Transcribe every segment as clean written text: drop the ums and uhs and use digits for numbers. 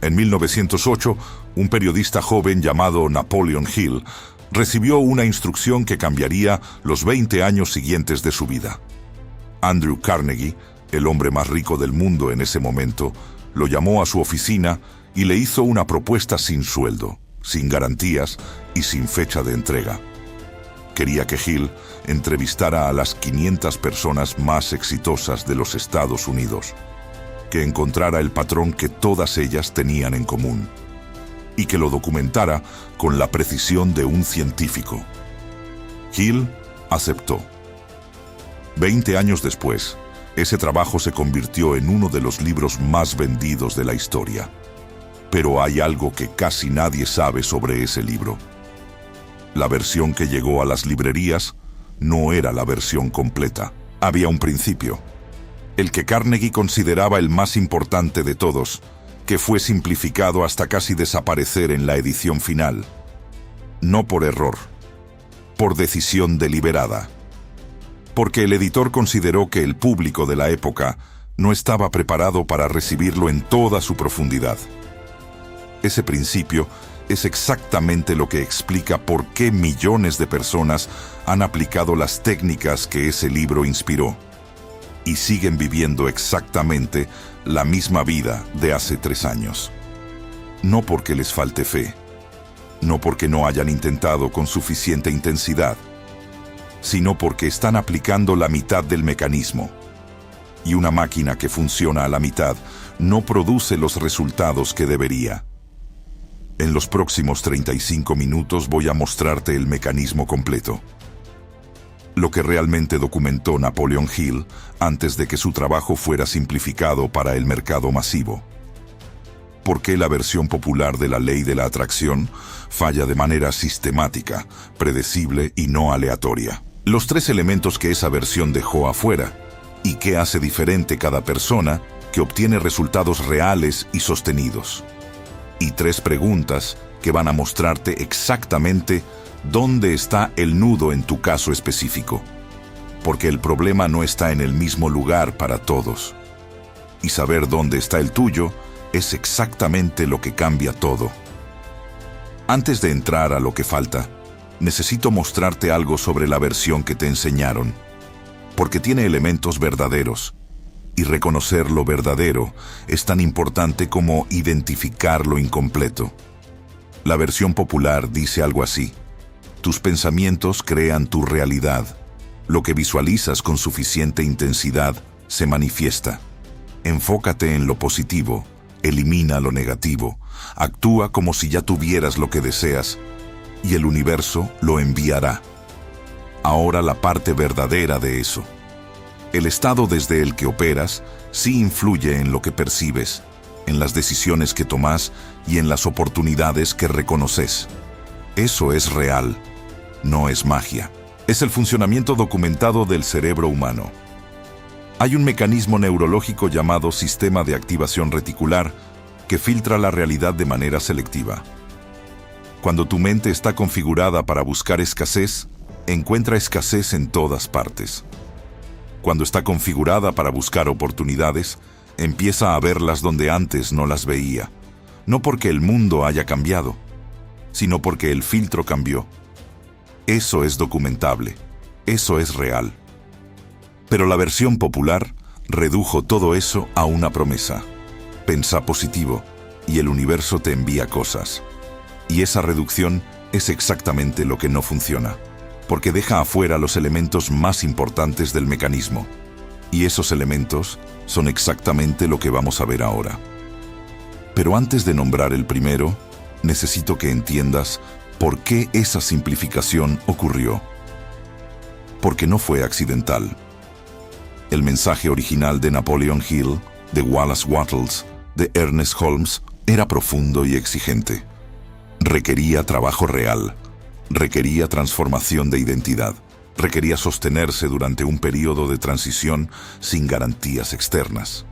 En 1908, un periodista joven llamado Napoleon Hill recibió una instrucción que cambiaría los 20 años siguientes de su vida. Andrew Carnegie, el hombre más rico del mundo en ese momento, lo llamó a su oficina y le hizo una propuesta sin sueldo, sin garantías y sin fecha de entrega. Quería que Hill entrevistara a las 500 personas más exitosas de los Estados Unidos, que encontrara el patrón que todas ellas tenían en común y que lo documentara con la precisión de un científico. Hill aceptó. 20 años después, ese trabajo se convirtió en uno de los libros más vendidos de la historia. Pero hay algo que casi nadie sabe sobre ese libro. La versión que llegó a las librerías no era la versión completa. Había un principio, el que Carnegie consideraba el más importante de todos, que fue simplificado hasta casi desaparecer en la edición final. No por error, por decisión deliberada. Porque el editor consideró que el público de la época no estaba preparado para recibirlo en toda su profundidad. Ese principio es exactamente lo que explica por qué millones de personas han aplicado las técnicas que ese libro inspiró y siguen viviendo exactamente la misma vida de hace 3 años. No porque les falte fe, no porque no hayan intentado con suficiente intensidad, sino porque están aplicando la mitad del mecanismo. Y una máquina que funciona a la mitad no produce los resultados que debería. En los próximos 35 minutos voy a mostrarte el mecanismo completo. Lo que realmente documentó Napoleon Hill antes de que su trabajo fuera simplificado para el mercado masivo. ¿Por qué la versión popular de la ley de la atracción falla de manera sistemática, predecible y no aleatoria? Los 3 elementos que esa versión dejó afuera, y qué hace diferente cada persona que obtiene resultados reales y sostenidos. Y 3 preguntas que van a mostrarte exactamente dónde está el nudo en tu caso específico. Porque el problema no está en el mismo lugar para todos. Y saber dónde está el tuyo es exactamente lo que cambia todo. Antes de entrar a lo que falta, necesito mostrarte algo sobre la versión que te enseñaron. Porque tiene elementos verdaderos. Y reconocer lo verdadero es tan importante como identificar lo incompleto. La versión popular dice algo así: tus pensamientos crean tu realidad. Lo que visualizas con suficiente intensidad se manifiesta. Enfócate en lo positivo, elimina lo negativo, actúa como si ya tuvieras lo que deseas, y el universo lo enviará. Ahora la parte verdadera de eso. El estado desde el que operas sí influye en lo que percibes, en las decisiones que tomas y en las oportunidades que reconoces. Eso es real, no es magia. Es el funcionamiento documentado del cerebro humano. Hay un mecanismo neurológico llamado sistema de activación reticular que filtra la realidad de manera selectiva. Cuando tu mente está configurada para buscar escasez, encuentra escasez en todas partes. Cuando está configurada para buscar oportunidades, empieza a verlas donde antes no las veía. No porque el mundo haya cambiado, sino porque el filtro cambió. Eso es documentable, eso es real. Pero la versión popular redujo todo eso a una promesa. Pensá positivo y el universo te envía cosas. Y esa reducción es exactamente lo que no funciona, porque deja afuera los elementos más importantes del mecanismo. Y esos elementos son exactamente lo que vamos a ver ahora. Pero antes de nombrar el primero, necesito que entiendas por qué esa simplificación ocurrió. Porque no fue accidental. El mensaje original de Napoleon Hill, de Wallace Wattles, de Ernest Holmes, era profundo y exigente. Requería trabajo real, requería transformación de identidad, requería sostenerse durante un periodo de transición sin garantías externas.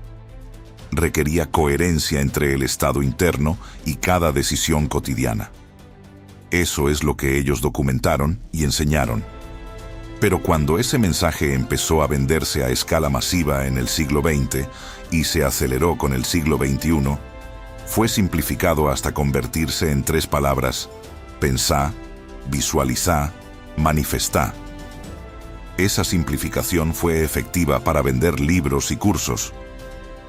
Requería coherencia entre el estado interno y cada decisión cotidiana. Eso es lo que ellos documentaron y enseñaron. Pero cuando ese mensaje empezó a venderse a escala masiva en el siglo XX y se aceleró con el siglo XXI, fue simplificado hasta convertirse en 3 palabras: pensá, visualizá, manifestá. Esa simplificación fue efectiva para vender libros y cursos.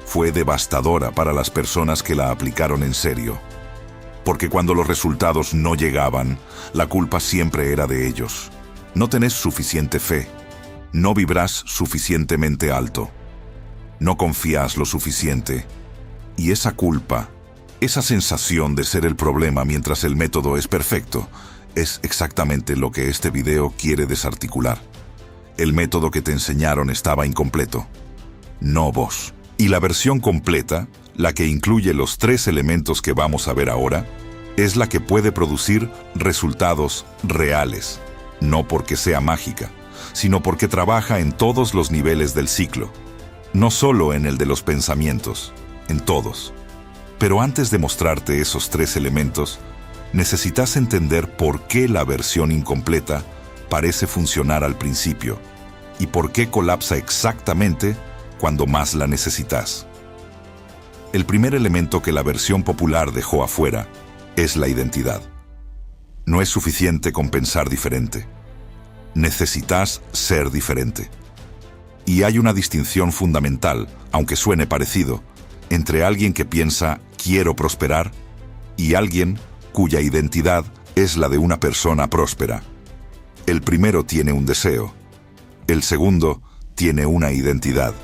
Fue devastadora para las personas que la aplicaron en serio. Porque cuando los resultados no llegaban, la culpa siempre era de ellos. No tenés suficiente fe. No vibrás suficientemente alto. No confías lo suficiente. Y esa culpa, esa sensación de ser el problema mientras el método es perfecto, es exactamente lo que este video quiere desarticular. El método que te enseñaron estaba incompleto. No vos. Y la versión completa, la que incluye los 3 elementos que vamos a ver ahora, es la que puede producir resultados reales. No porque sea mágica, sino porque trabaja en todos los niveles del ciclo. No solo en el de los pensamientos, en todos. Pero antes de mostrarte esos 3 elementos, necesitas entender por qué la versión incompleta parece funcionar al principio y por qué colapsa exactamente cuando más la necesitas. El primer elemento que la versión popular dejó afuera es la identidad. No es suficiente con pensar diferente. Necesitas ser diferente. Y hay una distinción fundamental, aunque suene parecido, entre alguien que piensa «quiero prosperar» y alguien cuya identidad es la de una persona próspera. El primero tiene un deseo. El segundo tiene una identidad.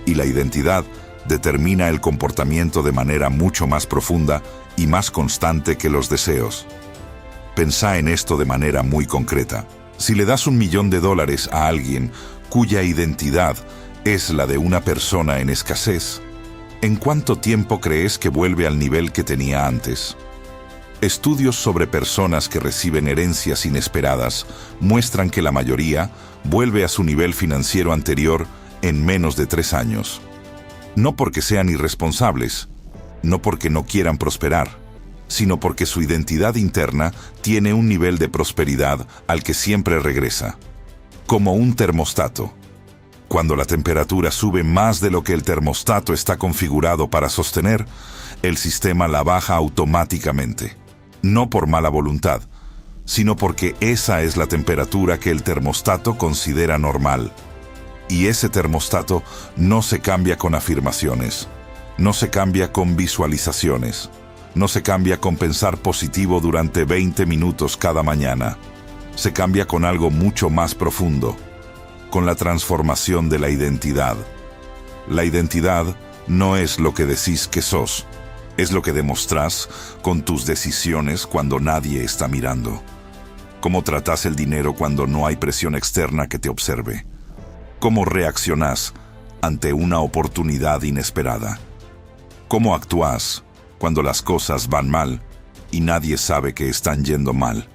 Y la identidad determina el comportamiento de manera mucho más profunda y más constante que los deseos. Pensá en esto de manera muy concreta. Si le das $1 millón a alguien cuya identidad es la de una persona en escasez, ¿en cuánto tiempo crees que vuelve al nivel que tenía antes? Estudios sobre personas que reciben herencias inesperadas muestran que la mayoría vuelve a su nivel financiero anterior en menos de 3 años. No porque sean irresponsables, no porque no quieran prosperar, sino porque su identidad interna tiene un nivel de prosperidad al que siempre regresa. Como un termostato. Cuando la temperatura sube más de lo que el termostato está configurado para sostener, el sistema la baja automáticamente. No por mala voluntad, sino porque esa es la temperatura que el termostato considera normal. Y ese termostato no se cambia con afirmaciones, no se cambia con visualizaciones, no se cambia con pensar positivo durante 20 minutos cada mañana. Se cambia con algo mucho más profundo, con la transformación de la identidad. La identidad no es lo que decís que sos, es lo que demostrás con tus decisiones cuando nadie está mirando. Cómo tratás el dinero cuando no hay presión externa que te observe. Cómo reaccionás ante una oportunidad inesperada. Cómo actúas cuando las cosas van mal y nadie sabe que están yendo mal.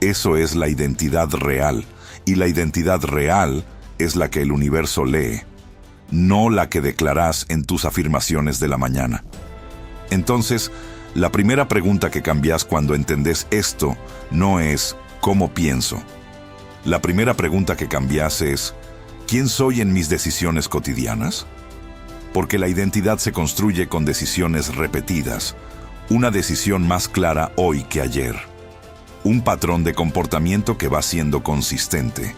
Eso es la identidad real, y la identidad real es la que el universo lee, no la que declarás en tus afirmaciones de la mañana. Entonces, la primera pregunta que cambias cuando entendés esto no es ¿cómo pienso? La primera pregunta que cambias es ¿quién soy en mis decisiones cotidianas? Porque la identidad se construye con decisiones repetidas, una decisión más clara hoy que ayer. Un patrón de comportamiento que va siendo consistente,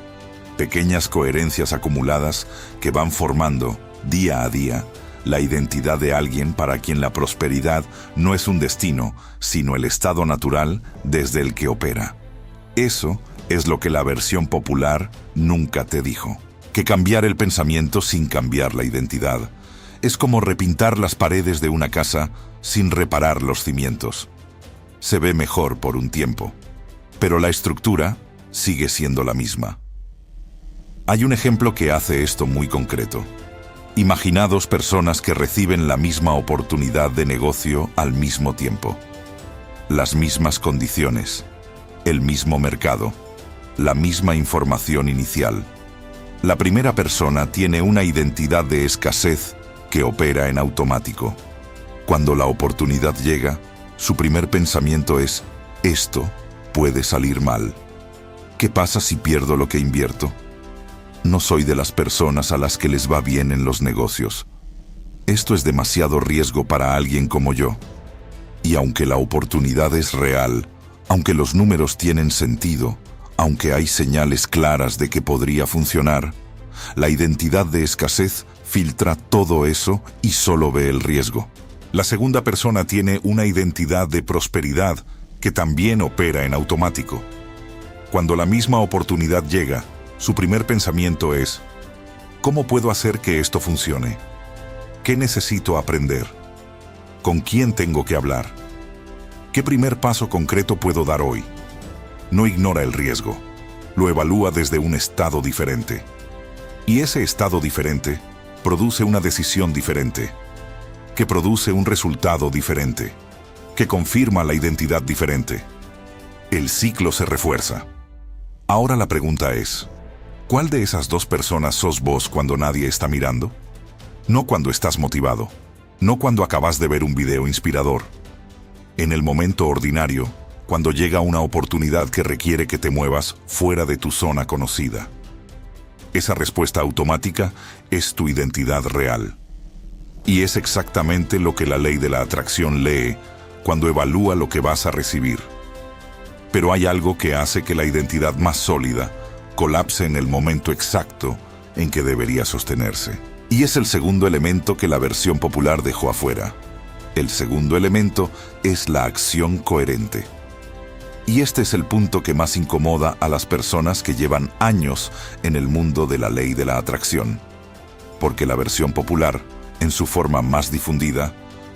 pequeñas coherencias acumuladas que van formando, día a día, la identidad de alguien para quien la prosperidad no es un destino, sino el estado natural desde el que opera. Eso es lo que la versión popular nunca te dijo. Que cambiar el pensamiento sin cambiar la identidad es como repintar las paredes de una casa sin reparar los cimientos. Se ve mejor por un tiempo, pero la estructura sigue siendo la misma. Hay un ejemplo que hace esto muy concreto. Imagina 2 personas que reciben la misma oportunidad de negocio al mismo tiempo. Las mismas condiciones, el mismo mercado, la misma información inicial. La primera persona tiene una identidad de escasez que opera en automático. Cuando la oportunidad llega, su primer pensamiento es: esto puede salir mal. ¿Qué pasa si pierdo lo que invierto? No soy de las personas a las que les va bien en los negocios. Esto es demasiado riesgo para alguien como yo. Y aunque la oportunidad es real, aunque los números tienen sentido, aunque hay señales claras de que podría funcionar, la identidad de escasez filtra todo eso y solo ve el riesgo. La segunda persona tiene una identidad de prosperidad que también opera en automático. Cuando la misma oportunidad llega, su primer pensamiento es: ¿cómo puedo hacer que esto funcione? ¿Qué necesito aprender? ¿Con quién tengo que hablar? ¿Qué primer paso concreto puedo dar hoy? No ignora el riesgo, lo evalúa desde un estado diferente. Y ese estado diferente produce una decisión diferente, que produce un resultado diferente, que confirma la identidad diferente. El ciclo se refuerza. Ahora la pregunta es: ¿cuál de esas dos personas sos vos cuando nadie está mirando? No cuando estás motivado, no cuando acabas de ver un video inspirador. En el momento ordinario, cuando llega una oportunidad que requiere que te muevas fuera de tu zona conocida. Esa respuesta automática es tu identidad real. Y es exactamente lo que la ley de la atracción lee cuando evalúa lo que vas a recibir. Pero hay algo que hace que la identidad más sólida colapse en el momento exacto en que debería sostenerse. Y es el segundo elemento que la versión popular dejó afuera. El segundo elemento es la acción coherente. Y este es el punto que más incomoda a las personas que llevan años en el mundo de la ley de la atracción. Porque la versión popular, en su forma más difundida,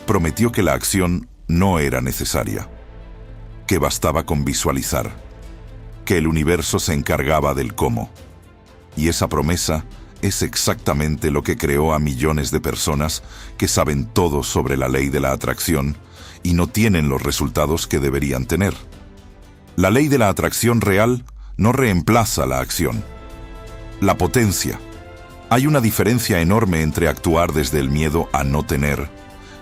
prometió que la acción no era necesaria, que bastaba con visualizar, que el universo se encargaba del cómo. Y esa promesa es exactamente lo que creó a millones de personas que saben todo sobre la ley de la atracción y no tienen los resultados que deberían tener. La ley de la atracción real no reemplaza la acción, la potencia. Hay una diferencia enorme entre actuar desde el miedo a no tener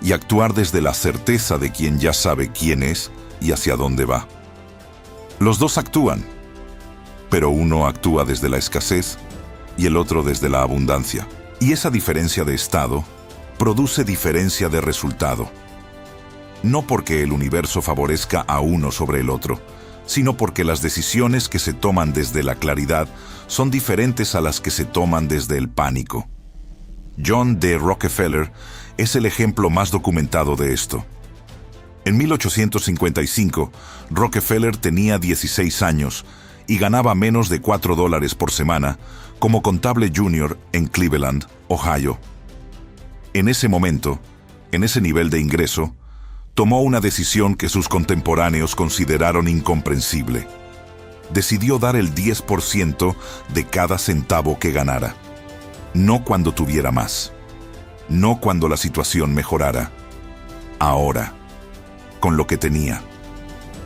y actuar desde la certeza de quien ya sabe quién es y hacia dónde va. Los dos actúan, pero uno actúa desde la escasez y el otro desde la abundancia. Y esa diferencia de estado produce diferencia de resultado. No porque el universo favorezca a uno sobre el otro, sino porque las decisiones que se toman desde la claridad son diferentes a las que se toman desde el pánico. John D. Rockefeller es el ejemplo más documentado de esto. En 1855, Rockefeller tenía 16 años y ganaba menos de $4 por semana como contable junior en Cleveland, Ohio. En ese momento, en ese nivel de ingreso, tomó una decisión que sus contemporáneos consideraron incomprensible. Decidió dar el 10% de cada centavo que ganara. No cuando tuviera más. No cuando la situación mejorara. Ahora, con lo que tenía.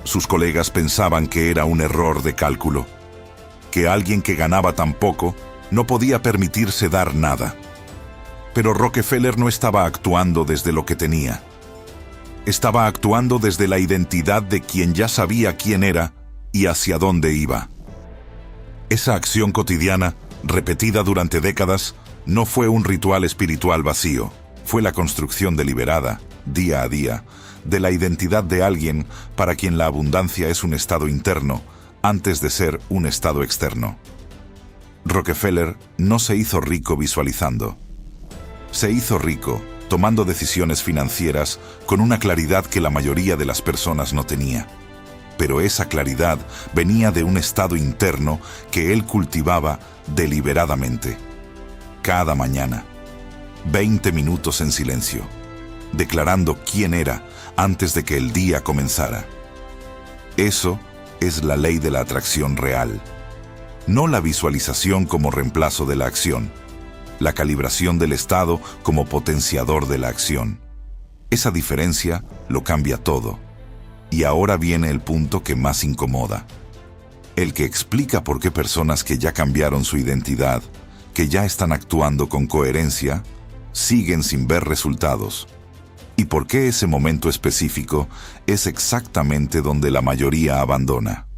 Sus colegas pensaban que era un error de cálculo, que alguien que ganaba tan poco no podía permitirse dar nada. Pero Rockefeller no estaba actuando desde lo que tenía. Estaba actuando desde la identidad de quien ya sabía quién era y hacia dónde iba. Esa acción cotidiana, repetida durante décadas, no fue un ritual espiritual vacío. Fue la construcción deliberada, día a día, de la identidad de alguien para quien la abundancia es un estado interno antes de ser un estado externo. Rockefeller no se hizo rico visualizando. Se hizo rico tomando decisiones financieras con una claridad que la mayoría de las personas no tenía. Pero esa claridad venía de un estado interno que él cultivaba deliberadamente. Cada mañana, 20 minutos en silencio, declarando quién era antes de que el día comenzara. Eso es la ley de la atracción real. No la visualización como reemplazo de la acción. La calibración del estado como potenciador de la acción. Esa diferencia lo cambia todo. Y ahora viene el punto que más incomoda. El que explica por qué personas que ya cambiaron su identidad, que ya están actuando con coherencia, siguen sin ver resultados. Y por qué ese momento específico es exactamente donde la mayoría abandona.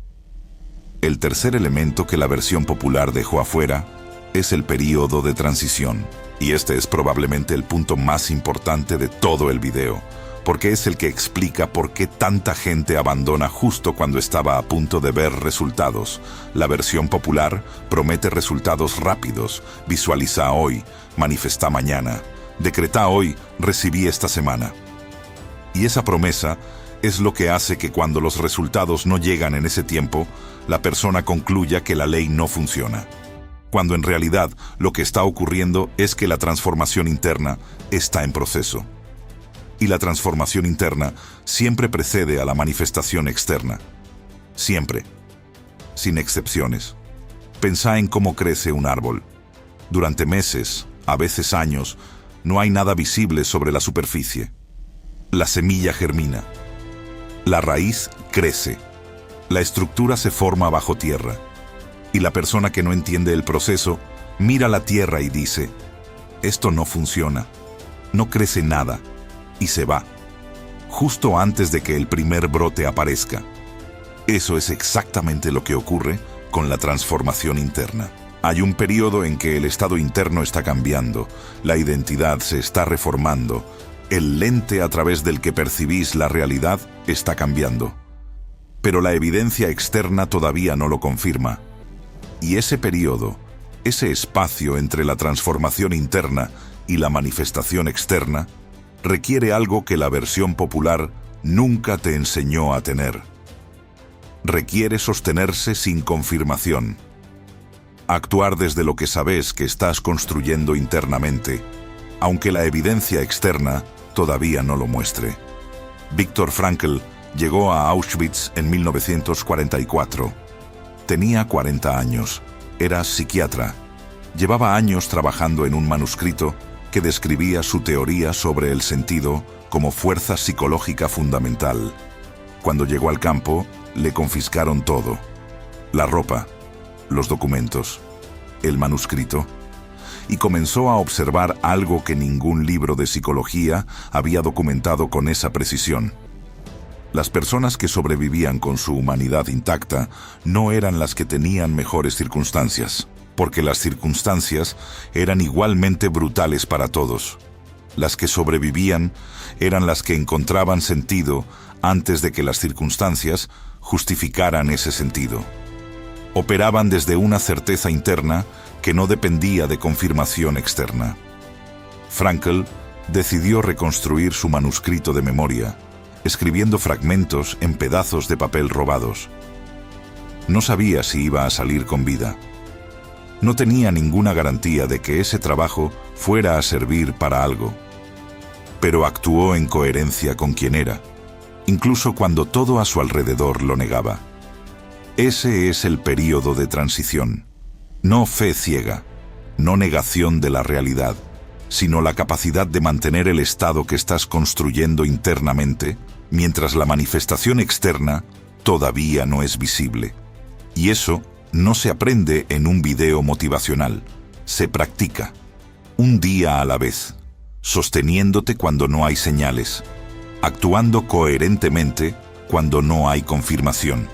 El tercer elemento que la versión popular dejó afuera es el período de transición. Y este es probablemente el punto más importante de todo el video, porque es el que explica por qué tanta gente abandona justo cuando estaba a punto de ver resultados. La versión popular promete resultados rápidos: visualiza hoy, manifesta mañana, decreta hoy, recibí esta semana. Y esa promesa es lo que hace que cuando los resultados no llegan en ese tiempo, la persona concluya que la ley no funciona. Cuando en realidad lo que está ocurriendo es que la transformación interna está en proceso. Y la transformación interna siempre precede a la manifestación externa. Siempre. Sin excepciones. Pensá en cómo crece un árbol. Durante meses, a veces años, no hay nada visible sobre la superficie. La semilla germina. La raíz crece. La estructura se forma bajo tierra. Y la persona que no entiende el proceso mira la tierra y dice: esto no funciona, no crece nada, y se va, justo antes de que el primer brote aparezca. Eso es exactamente lo que ocurre con la transformación interna. Hay un periodo en que el estado interno está cambiando, la identidad se está reformando, el lente a través del que percibís la realidad está cambiando. Pero la evidencia externa todavía no lo confirma. Y ese periodo, ese espacio entre la transformación interna y la manifestación externa, requiere algo que la versión popular nunca te enseñó a tener. Requiere sostenerse sin confirmación. Actuar desde lo que sabes que estás construyendo internamente, aunque la evidencia externa todavía no lo muestre. Viktor Frankl llegó a Auschwitz en 1944. Tenía 40 años, era psiquiatra. Llevaba años trabajando en un manuscrito que describía su teoría sobre el sentido como fuerza psicológica fundamental. Cuando llegó al campo, le confiscaron todo: la ropa, los documentos, el manuscrito, y comenzó a observar algo que ningún libro de psicología había documentado con esa precisión. Las personas que sobrevivían con su humanidad intacta no eran las que tenían mejores circunstancias, porque las circunstancias eran igualmente brutales para todos. Las que sobrevivían eran las que encontraban sentido antes de que las circunstancias justificaran ese sentido. Operaban desde una certeza interna que no dependía de confirmación externa. Frankl decidió reconstruir su manuscrito de memoria, escribiendo fragmentos en pedazos de papel robados. No sabía si iba a salir con vida. No tenía ninguna garantía de que ese trabajo fuera a servir para algo. Pero actuó en coherencia con quien era, incluso cuando todo a su alrededor lo negaba. Ese es el período de transición. No fe ciega, no negación de la realidad, sino la capacidad de mantener el estado que estás construyendo internamente, mientras la manifestación externa todavía no es visible. Y eso no se aprende en un video motivacional, se practica, un día a la vez, sosteniéndote cuando no hay señales, actuando coherentemente cuando no hay confirmación,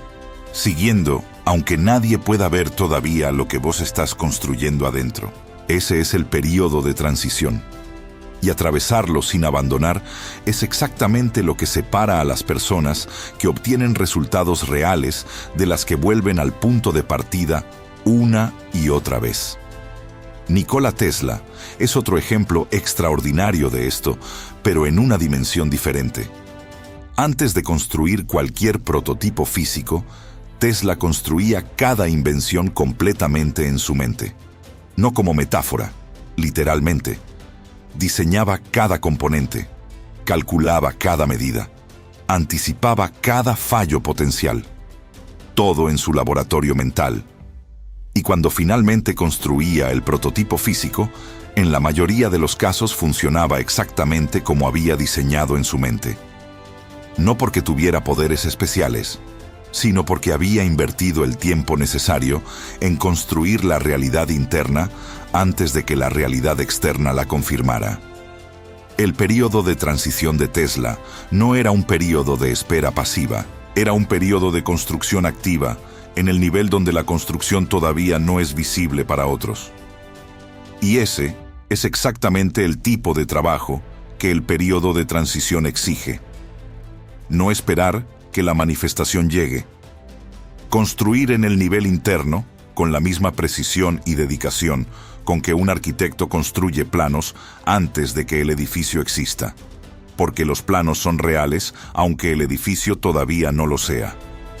siguiendo, aunque nadie pueda ver todavía lo que vos estás construyendo adentro. Ese es el período de transición. Y atravesarlo sin abandonar es exactamente lo que separa a las personas que obtienen resultados reales de las que vuelven al punto de partida una y otra vez. Nikola Tesla es otro ejemplo extraordinario de esto, pero en una dimensión diferente. Antes de construir cualquier prototipo físico, Tesla construía cada invención completamente en su mente. No como metáfora, literalmente. Diseñaba cada componente, calculaba cada medida, anticipaba cada fallo potencial. Todo en su laboratorio mental. Y cuando finalmente construía el prototipo físico, en la mayoría de los casos funcionaba exactamente como había diseñado en su mente. No porque tuviera poderes especiales, sino porque había invertido el tiempo necesario en construir la realidad interna antes de que la realidad externa la confirmara. El período de transición de Tesla no era un período de espera pasiva, era un período de construcción activa, en el nivel donde la construcción todavía no es visible para otros. Y ese es exactamente el tipo de trabajo que el periodo de transición exige. No esperar que la manifestación llegue. Construir en el nivel interno, con la misma precisión y dedicación con que un arquitecto construye planos antes de que el edificio exista, porque los planos son reales aunque el edificio todavía no lo sea.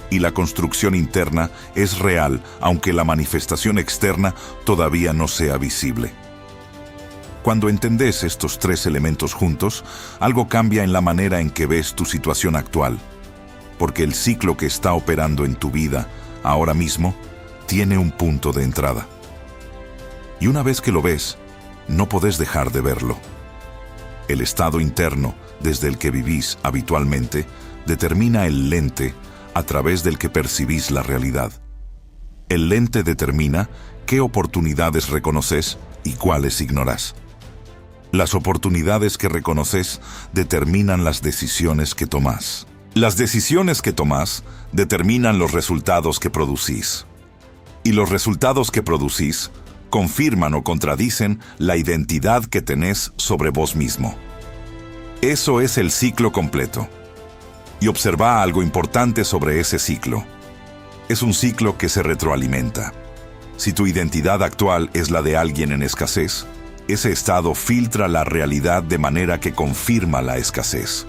Y la construcción interna es real aunque la manifestación externa todavía no sea visible. Cuando entendés estos tres elementos juntos, algo cambia en la manera en que ves tu situación actual, porque el ciclo que está operando en tu vida ahora mismo tiene un punto de entrada. Y una vez que lo ves, no podés dejar de verlo. El estado interno desde el que vivís habitualmente determina el lente a través del que percibís la realidad. El lente determina qué oportunidades reconoces y cuáles ignorás. Las oportunidades que reconoces determinan las decisiones que tomás. Las decisiones que tomás determinan los resultados que producís. Y los resultados que producís confirman o contradicen la identidad que tenés sobre vos mismo. Eso es el ciclo completo. Y observa algo importante sobre ese ciclo. Es un ciclo que se retroalimenta. Si tu identidad actual es la de alguien en escasez, ese estado filtra la realidad de manera que confirma la escasez.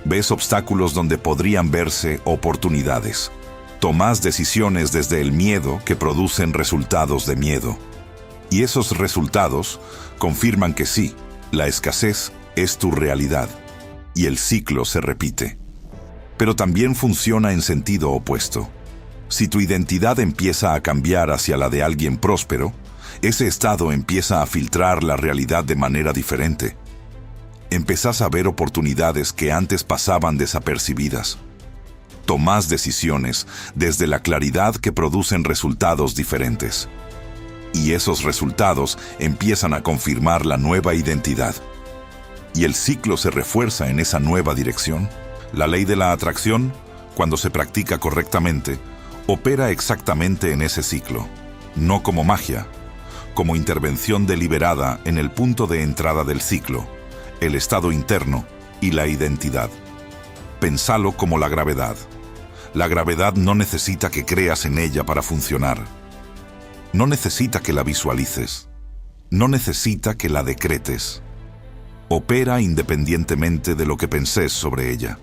Ves obstáculos donde podrían verse oportunidades. Tomás decisiones desde el miedo que producen resultados de miedo. Y esos resultados confirman que sí, la escasez es tu realidad. Y el ciclo se repite. Pero también funciona en sentido opuesto. Si tu identidad empieza a cambiar hacia la de alguien próspero, ese estado empieza a filtrar la realidad de manera diferente. Empezás a ver oportunidades que antes pasaban desapercibidas. Tomás decisiones desde la claridad que producen resultados diferentes. Y esos resultados empiezan a confirmar la nueva identidad. Y el ciclo se refuerza en esa nueva dirección. La ley de la atracción, cuando se practica correctamente, opera exactamente en ese ciclo, no como magia, como intervención deliberada en el punto de entrada del ciclo, el estado interno y la identidad. Pensalo como la gravedad. La gravedad no necesita que creas en ella para funcionar. No necesita que la visualices. No necesita que la decretes. Opera independientemente de lo que pensés sobre ella.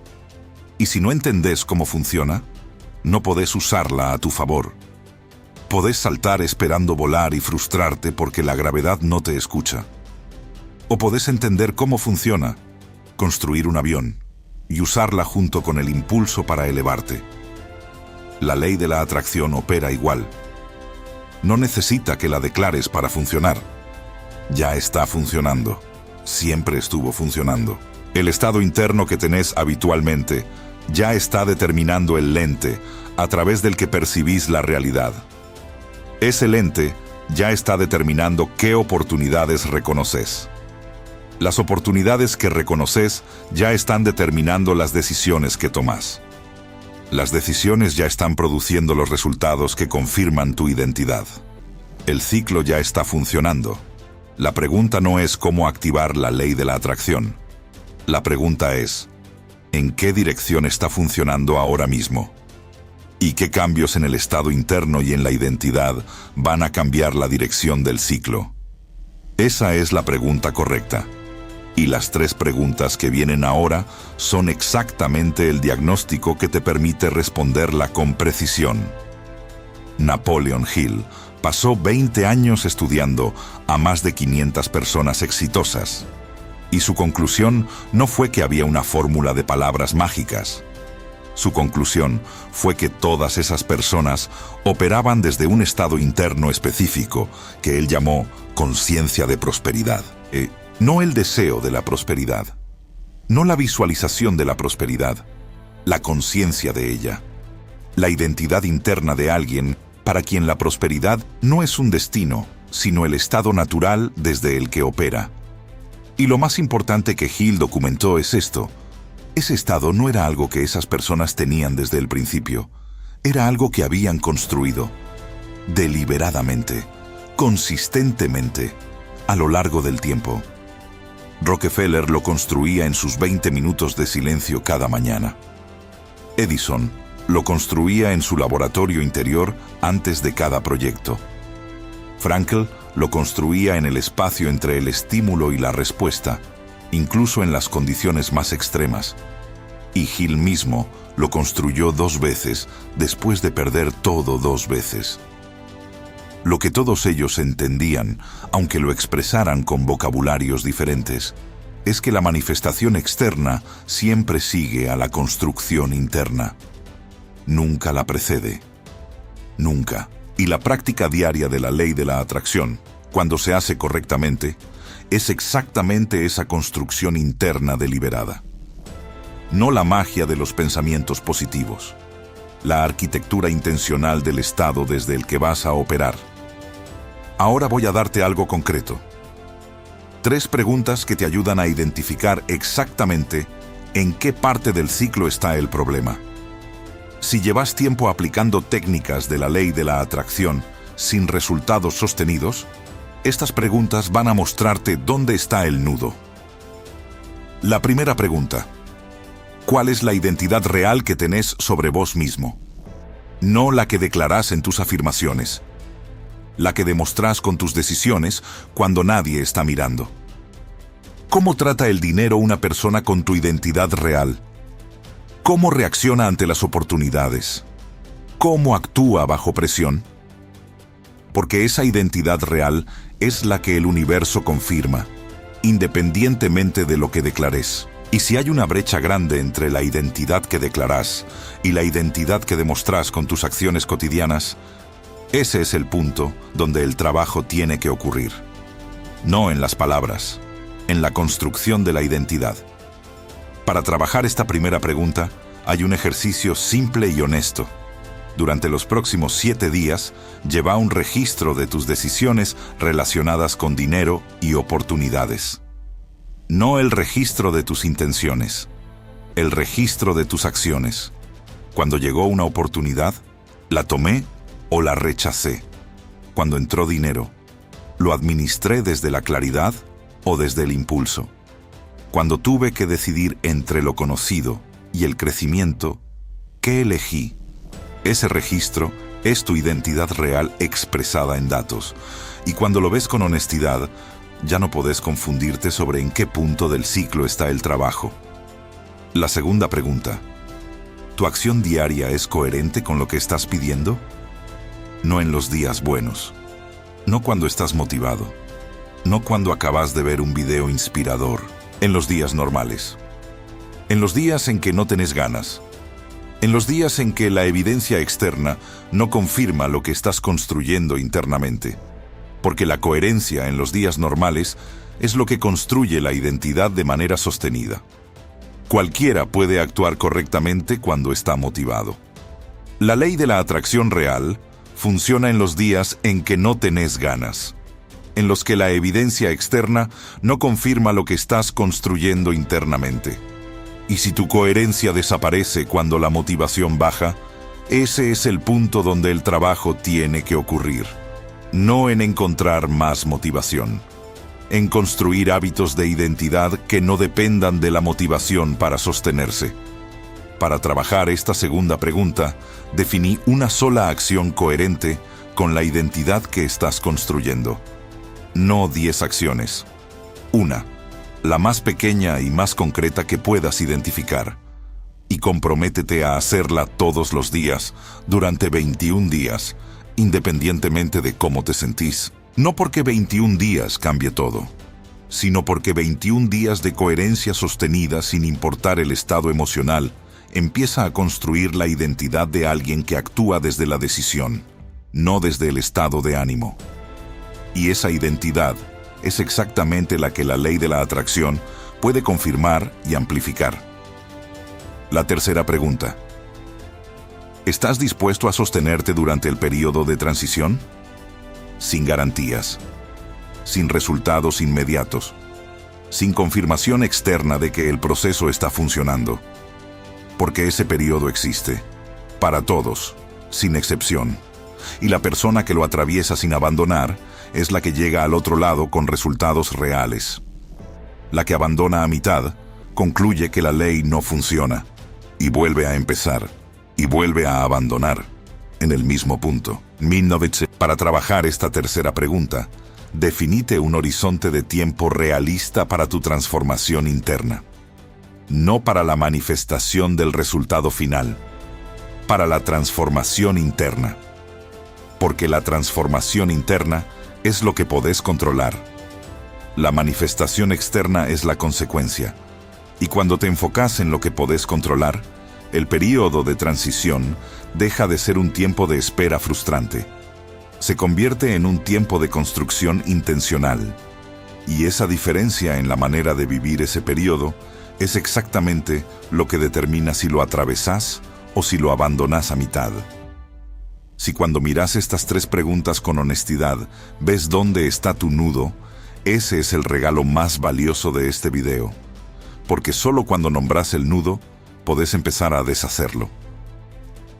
Y si no entendés cómo funciona, no podés usarla a tu favor. Podés saltar esperando volar y frustrarte porque la gravedad no te escucha. O podés entender cómo funciona, construir un avión y usarla junto con el impulso para elevarte. La ley de la atracción opera igual. No necesita que la declares para funcionar. Ya está funcionando. Siempre estuvo funcionando. El estado interno que tenés habitualmente ya está determinando el lente a través del que percibís la realidad. Ese lente ya está determinando qué oportunidades reconoces. Las oportunidades que reconoces ya están determinando las decisiones que tomás. Las decisiones ya están produciendo los resultados que confirman tu identidad. El ciclo ya está funcionando. La pregunta no es cómo activar la ley de la atracción. La pregunta es, ¿en qué dirección está funcionando ahora mismo? ¿Y qué cambios en el estado interno y en la identidad van a cambiar la dirección del ciclo? Esa es la pregunta correcta. Y las tres preguntas que vienen ahora son exactamente el diagnóstico que te permite responderla con precisión. Napoleon Hill pasó 20 años estudiando a más de 500 personas exitosas. Y su conclusión no fue que había una fórmula de palabras mágicas. Su conclusión fue que todas esas personas operaban desde un estado interno específico que él llamó conciencia de prosperidad. No el deseo de la prosperidad, no la visualización de la prosperidad, la conciencia de ella, la identidad interna de alguien para quien la prosperidad no es un destino, sino el estado natural desde el que opera. Y lo más importante que Hill documentó es esto: ese estado no era algo que esas personas tenían desde el principio, era algo que habían construido, deliberadamente, consistentemente, a lo largo del tiempo. Rockefeller lo construía en sus 20 minutos de silencio cada mañana. Edison lo construía en su laboratorio interior antes de cada proyecto. Frankl lo construía en el espacio entre el estímulo y la respuesta, incluso en las condiciones más extremas. Y Hill mismo lo construyó 2 veces después de perder todo 2 veces. Lo que todos ellos entendían, aunque lo expresaran con vocabularios diferentes, es que la manifestación externa siempre sigue a la construcción interna. Nunca la precede. Nunca. Y la práctica diaria de la ley de la atracción, cuando se hace correctamente, es exactamente esa construcción interna deliberada. No la magia de los pensamientos positivos, la arquitectura intencional del estado desde el que vas a operar. Ahora voy a darte algo concreto. 3 preguntas que te ayudan a identificar exactamente en qué parte del ciclo está el problema. Si llevas tiempo aplicando técnicas de la ley de la atracción sin resultados sostenidos, estas preguntas van a mostrarte dónde está el nudo. La primera pregunta: ¿cuál es la identidad real que tenés sobre vos mismo? No la que declarás en tus afirmaciones, la que demostrás con tus decisiones cuando nadie está mirando. ¿Cómo trata el dinero una persona con tu identidad real? ¿Cómo reacciona ante las oportunidades? ¿Cómo actúa bajo presión? Porque esa identidad real es la que el universo confirma, independientemente de lo que declares. Y si hay una brecha grande entre la identidad que declarás y la identidad que demostrás con tus acciones cotidianas, ese es el punto donde el trabajo tiene que ocurrir. No en las palabras, en la construcción de la identidad. Para trabajar esta primera pregunta, hay un ejercicio simple y honesto. Durante los próximos 7 días, lleva un registro de tus decisiones relacionadas con dinero y oportunidades. No el registro de tus intenciones, el registro de tus acciones. Cuando llegó una oportunidad, ¿la tomé o la rechacé? Cuando entró dinero, ¿lo administré desde la claridad o desde el impulso? Cuando tuve que decidir entre lo conocido y el crecimiento, ¿qué elegí? Ese registro es tu identidad real expresada en datos. Y cuando lo ves con honestidad, ya no podés confundirte sobre en qué punto del ciclo está el trabajo. La segunda pregunta: ¿tu acción diaria es coherente con lo que estás pidiendo? No en los días buenos, no cuando estás motivado, no cuando acabas de ver un video inspirador, en los días normales. En los días en que no tenés ganas. En los días en que la evidencia externa no confirma lo que estás construyendo internamente. Porque la coherencia en los días normales es lo que construye la identidad de manera sostenida. Cualquiera puede actuar correctamente cuando está motivado. La ley de la atracción real funciona en los días en que no tenés ganas, en los que la evidencia externa no confirma lo que estás construyendo internamente. Y si tu coherencia desaparece cuando la motivación baja, ese es el punto donde el trabajo tiene que ocurrir. No en encontrar más motivación, en construir hábitos de identidad que no dependan de la motivación para sostenerse. Para trabajar esta segunda pregunta, definí una sola acción coherente con la identidad que estás construyendo. No 10 acciones. Una, la más pequeña y más concreta que puedas identificar. Y comprométete a hacerla todos los días, durante 21 días, independientemente de cómo te sentís. No porque 21 días cambie todo, sino porque 21 días de coherencia sostenida sin importar el estado emocional empieza a construir la identidad de alguien que actúa desde la decisión, no desde el estado de ánimo. Y esa identidad es exactamente la que la ley de la atracción puede confirmar y amplificar. La tercera pregunta: ¿estás dispuesto a sostenerte durante el periodo de transición? Sin garantías, sin resultados inmediatos, sin confirmación externa de que el proceso está funcionando. Porque ese periodo existe, para todos, sin excepción. Y la persona que lo atraviesa sin abandonar es la que llega al otro lado con resultados reales. La que abandona a mitad, concluye que la ley no funciona, y vuelve a empezar, y vuelve a abandonar, en el mismo punto. Para trabajar esta tercera pregunta, definite un horizonte de tiempo realista para tu transformación interna. No para la manifestación del resultado final, para la transformación interna. Porque la transformación interna es lo que podés controlar. La manifestación externa es la consecuencia. Y cuando te enfocas en lo que podés controlar, el período de transición deja de ser un tiempo de espera frustrante. Se convierte en un tiempo de construcción intencional. Y esa diferencia en la manera de vivir ese período es exactamente lo que determina si lo atravesás o si lo abandonás a mitad. Si cuando miras estas tres preguntas con honestidad, ves dónde está tu nudo, ese es el regalo más valioso de este video. Porque solo cuando nombras el nudo, podés empezar a deshacerlo.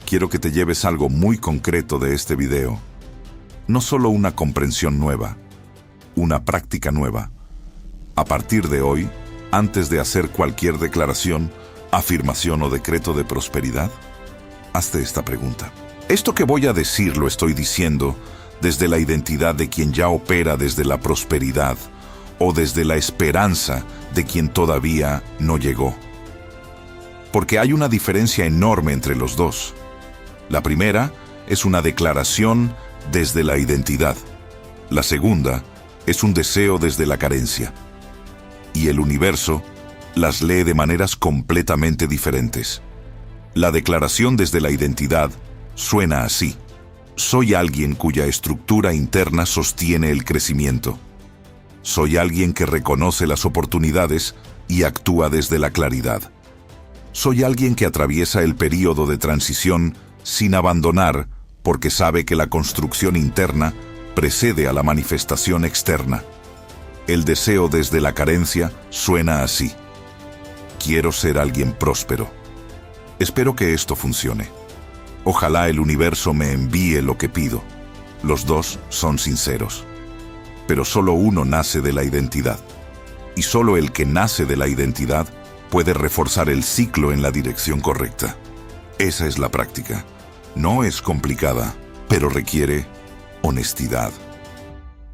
Quiero que te lleves algo muy concreto de este video. No solo una comprensión nueva, una práctica nueva. A partir de hoy, antes de hacer cualquier declaración, afirmación o decreto de prosperidad, hazte esta pregunta. Esto que voy a decir lo estoy diciendo desde la identidad de quien ya opera desde la prosperidad o desde la esperanza de quien todavía no llegó. Porque hay una diferencia enorme entre los dos. La primera es una declaración desde la identidad. La segunda es un deseo desde la carencia. Y el universo las lee de maneras completamente diferentes. La declaración desde la identidad suena así: soy alguien cuya estructura interna sostiene el crecimiento. Soy alguien que reconoce las oportunidades y actúa desde la claridad. Soy alguien que atraviesa el período de transición sin abandonar, porque sabe que la construcción interna precede a la manifestación externa. El deseo desde la carencia suena así: quiero ser alguien próspero. Espero que esto funcione. Ojalá el universo me envíe lo que pido. Los dos son sinceros. Pero solo uno nace de la identidad. Y solo el que nace de la identidad puede reforzar el ciclo en la dirección correcta. Esa es la práctica. No es complicada, pero requiere honestidad.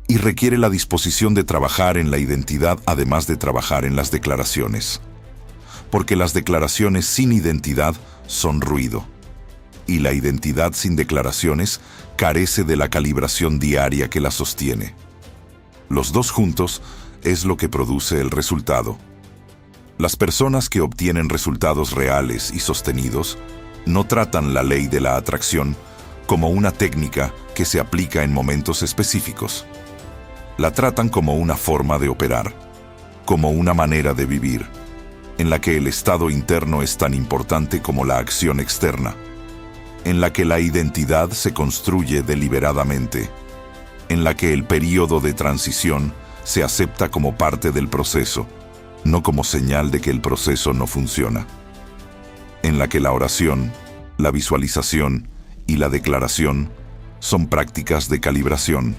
Y requiere la disposición de trabajar en la identidad además de trabajar en las declaraciones. Porque las declaraciones sin identidad son ruido. Y la identidad sin declaraciones carece de la calibración diaria que la sostiene. Los dos juntos es lo que produce el resultado. Las personas que obtienen resultados reales y sostenidos no tratan la ley de la atracción como una técnica que se aplica en momentos específicos. La tratan como una forma de operar, como una manera de vivir, en la que el estado interno es tan importante como la acción externa, en la que la identidad se construye deliberadamente, en la que el período de transición se acepta como parte del proceso, no como señal de que el proceso no funciona, en la que la oración, la visualización y la declaración son prácticas de calibración,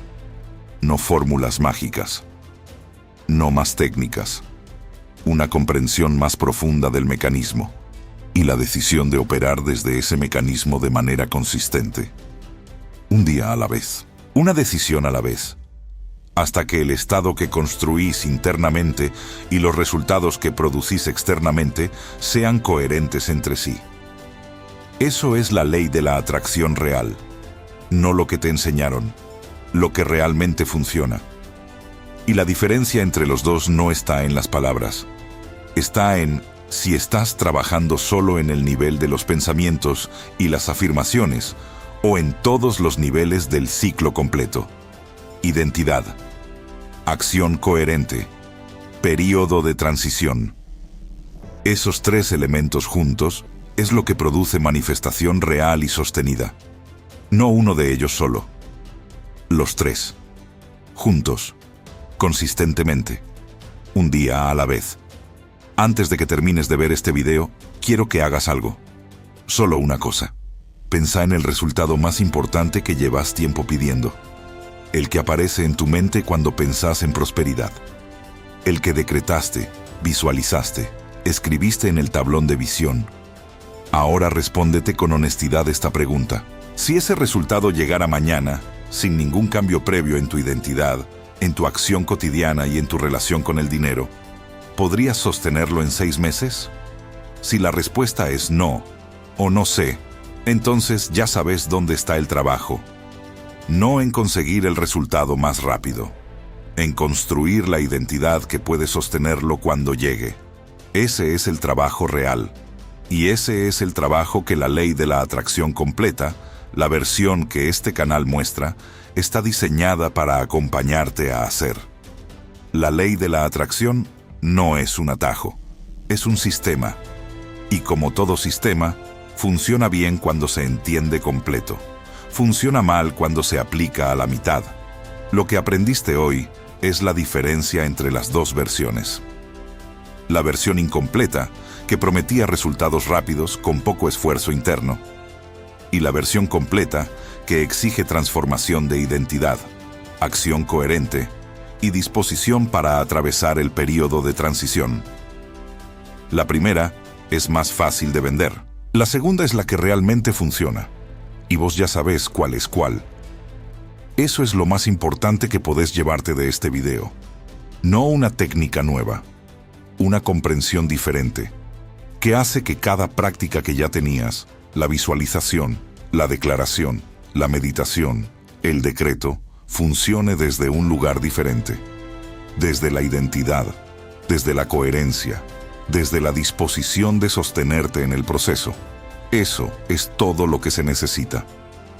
no fórmulas mágicas, no más técnicas, una comprensión más profunda del mecanismo y la decisión de operar desde ese mecanismo de manera consistente. Un día a la vez, una decisión a la vez, hasta que el estado que construís internamente y los resultados que producís externamente sean coherentes entre sí. Eso es la ley de la atracción real, no lo que te enseñaron, lo que realmente funciona. Y la diferencia entre los dos no está en las palabras, está en si estás trabajando solo en el nivel de los pensamientos y las afirmaciones o en todos los niveles del ciclo completo. Identidad, acción coherente, período de transición. Esos tres elementos juntos es lo que produce manifestación real y sostenida. No uno de ellos solo. Los tres. Juntos. Consistentemente. Un día a la vez. Antes de que termines de ver este video, quiero que hagas algo. Solo una cosa. Pensá en el resultado más importante que llevas tiempo pidiendo. El que aparece en tu mente cuando pensás en prosperidad. el que decretaste, visualizaste, escribiste en el tablón de visión. Ahora respóndete con honestidad esta pregunta. Si ese resultado llegara mañana, sin ningún cambio previo en tu identidad, en tu acción cotidiana y en tu relación con el dinero, ¿podrías sostenerlo en 6 meses? Si la respuesta es no, o no sé, entonces ya sabes dónde está el trabajo. No en conseguir el resultado más rápido, en construir la identidad que puede sostenerlo cuando llegue. Ese es el trabajo real. Y ese es el trabajo que la ley de la atracción completa, la versión que este canal muestra, está diseñada para acompañarte a hacer. La ley de la atracción no es un atajo, es un sistema. Y como todo sistema, funciona bien cuando se entiende completo. Funciona mal cuando se aplica a la mitad. Lo que aprendiste hoy es la diferencia entre las dos versiones. La versión incompleta, que prometía resultados rápidos con poco esfuerzo interno, y la versión completa, que exige transformación de identidad, acción coherente y disposición para atravesar el período de transición. La primera es más fácil de vender. La segunda es la que realmente funciona. Y vos ya sabés cuál es cuál. Eso es lo más importante que podés llevarte de este video. No una técnica nueva, una comprensión diferente, que hace que cada práctica que ya tenías, la visualización, la declaración, la meditación, el decreto, funcione desde un lugar diferente. Desde la identidad, desde la coherencia, desde la disposición de sostenerte en el proceso. Eso es todo lo que se necesita.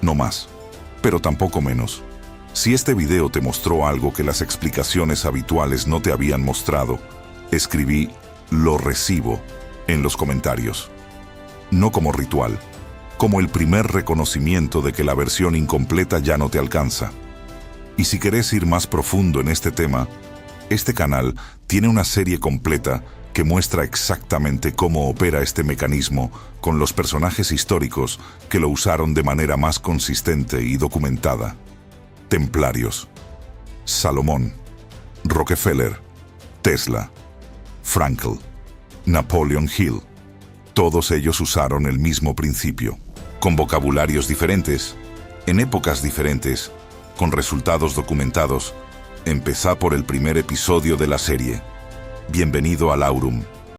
No más, pero tampoco menos. Si este video te mostró algo que las explicaciones habituales no te habían mostrado, escribí "lo recibo" en los comentarios. No como ritual, como el primer reconocimiento de que la versión incompleta ya no te alcanza. Y si querés ir más profundo en este tema, este canal tiene una serie completa que muestra exactamente cómo opera este mecanismo con los personajes históricos que lo usaron de manera más consistente y documentada. Templarios, Salomón, Rockefeller, Tesla, Frankl, Napoleon Hill. Todos ellos usaron el mismo principio, con vocabularios diferentes, en épocas diferentes, con resultados documentados. Empezá por el primer episodio de la serie. Bienvenido al Aurum.